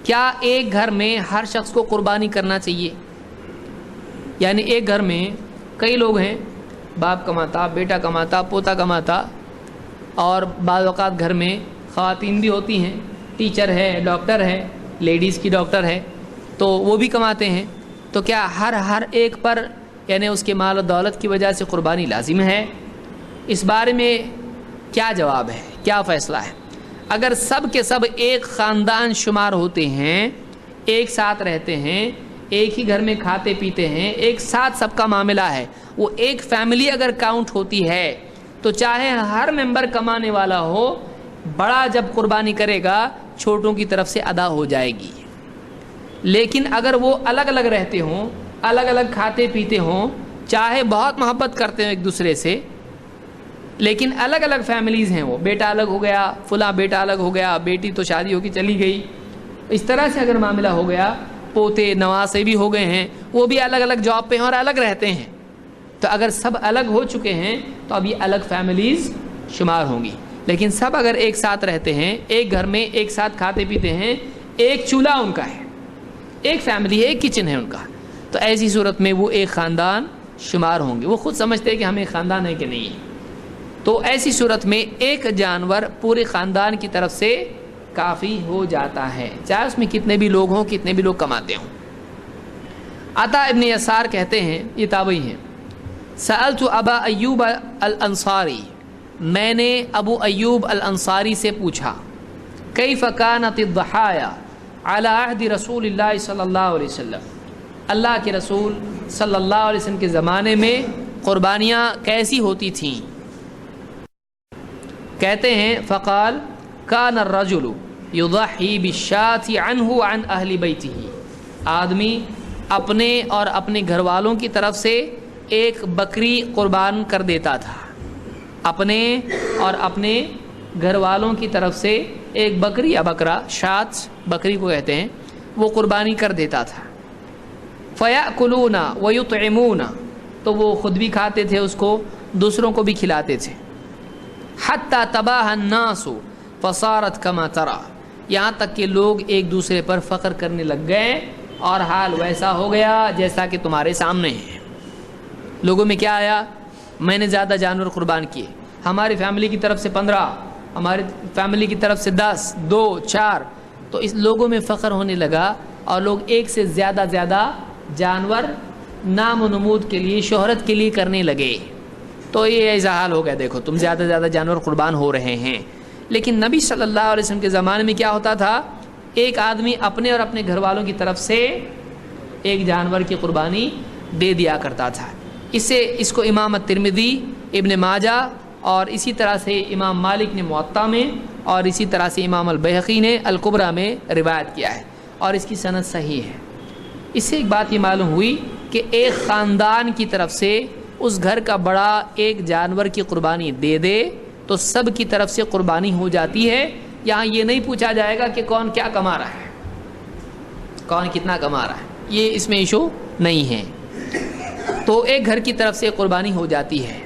کیا ایک گھر میں ہر شخص کو قربانی کرنا چاہیے؟ یعنی ایک گھر میں کئی لوگ ہیں، باپ کماتا، بیٹا کماتا، پوتا کماتا، اور بعض اوقات گھر میں خواتین بھی ہوتی ہیں، ٹیچر ہے، ڈاکٹر ہے، لیڈیز کی ڈاکٹر ہے، تو وہ بھی کماتے ہیں، تو کیا ہر ایک پر یعنی اس کے مال و دولت کی وجہ سے قربانی لازم ہے؟ اس بارے میں کیا جواب ہے، کیا فیصلہ ہے؟ اگر سب کے سب ایک خاندان شمار ہوتے ہیں، ایک ساتھ رہتے ہیں، ایک ہی گھر میں کھاتے پیتے ہیں، ایک ساتھ سب کا معاملہ ہے، وہ ایک فیملی اگر کاؤنٹ ہوتی ہے تو چاہے ہر ممبر کمانے والا ہو، بڑا جب قربانی کرے گا چھوٹوں کی طرف سے ادا ہو جائے گی۔ لیکن اگر وہ الگ الگ رہتے ہوں، الگ الگ کھاتے پیتے ہوں، چاہے بہت محبت کرتے ہیں ایک دوسرے سے، لیکن الگ الگ فیملیز ہیں، وہ بیٹا الگ ہو گیا، فلاں بیٹا الگ ہو گیا، بیٹی تو شادی ہو کے چلی گئی، اس طرح سے اگر معاملہ ہو گیا، پوتے نواسے بھی ہو گئے ہیں، وہ بھی الگ الگ جاب پہ ہیں اور الگ رہتے ہیں، تو اگر سب الگ ہو چکے ہیں تو اب یہ الگ فیملیز شمار ہوں گی۔ لیکن سب اگر ایک ساتھ رہتے ہیں، ایک گھر میں ایک ساتھ کھاتے پیتے ہیں، ایک چولہا ان کا ہے، ایک فیملی ہے، ایک کچن ہے ان کا، تو ایسی صورت میں وہ ایک خاندان شمار ہوں گے۔ وہ خود سمجھتے ہیں کہ ہم ایک خاندان ہے کہ نہیں ہے، تو ایسی صورت میں ایک جانور پورے خاندان کی طرف سے کافی ہو جاتا ہے، چاہے اس میں کتنے بھی لوگ ہوں، کتنے بھی لوگ کماتے ہوں۔ عطا ابن یسار کہتے ہیں، یہ تابعی ہیں، سألت ابا ایوب الانصاری، میں نے ابو ایوب الانصاری سے پوچھا، کیف کانت الضحایا علی عہد رسول اللہ صلی اللہ علیہ وسلم، اللہ کے رسول صلی اللہ علیہ وسلم کے زمانے میں قربانیاں کیسی ہوتی تھیں؟ کہتے ہیں فقال کان الرجل یضحی بالشاة عنہ عن اہل بیتہ، آدمی اپنے اور اپنے گھر والوں کی طرف سے ایک بکری قربان کر دیتا تھا، اپنے اور اپنے گھر والوں کی طرف سے ایک بکری یا بکرا، شات بکری کو کہتے ہیں، وہ قربانی کر دیتا تھا۔ فیأکلون ویطعمون، تو وہ خود بھی کھاتے تھے اس کو، دوسروں کو بھی کھلاتے تھے۔ حتی تباہ الناس فصارت کما ترى، یہاں تک کہ لوگ ایک دوسرے پر فخر کرنے لگ گئے اور حال ویسا ہو گیا جیسا کہ تمہارے سامنے ہے۔ لوگوں میں کیا آیا؟ میں نے زیادہ جانور قربان کیے، ہماری فیملی کی طرف سے 15، ہماری فیملی کی طرف سے 10، 2، 4، تو اس لوگوں میں فخر ہونے لگا اور لوگ ایک سے زیادہ جانور نام و نمود کے لیے، شہرت کے لیے کرنے لگے، تو یہ ایسا حال ہو گیا، دیکھو تم زیادہ جانور قربان ہو رہے ہیں۔ لیکن نبی صلی اللہ علیہ وسلم کے زمانے میں کیا ہوتا تھا؟ ایک آدمی اپنے اور اپنے گھر والوں کی طرف سے ایک جانور کی قربانی دے دیا کرتا تھا۔ اس کو امام الترمذی، ابن ماجہ اور اسی طرح سے امام مالک نے موطا میں، اور اسی طرح سے امام البیہقی نے الکبریٰ میں روایت کیا ہے، اور اس کی سند صحیح ہے۔ اس سے ایک بات یہ معلوم ہوئی کہ ایک خاندان کی طرف سے اس گھر کا بڑا ایک جانور کی قربانی دے دے تو سب کی طرف سے قربانی ہو جاتی ہے۔ یہاں یہ نہیں پوچھا جائے گا کہ کون کیا کما رہا ہے، کون کتنا کما رہا ہے، یہ اس میں ایشو نہیں ہے، تو ایک گھر کی طرف سے قربانی ہو جاتی ہے۔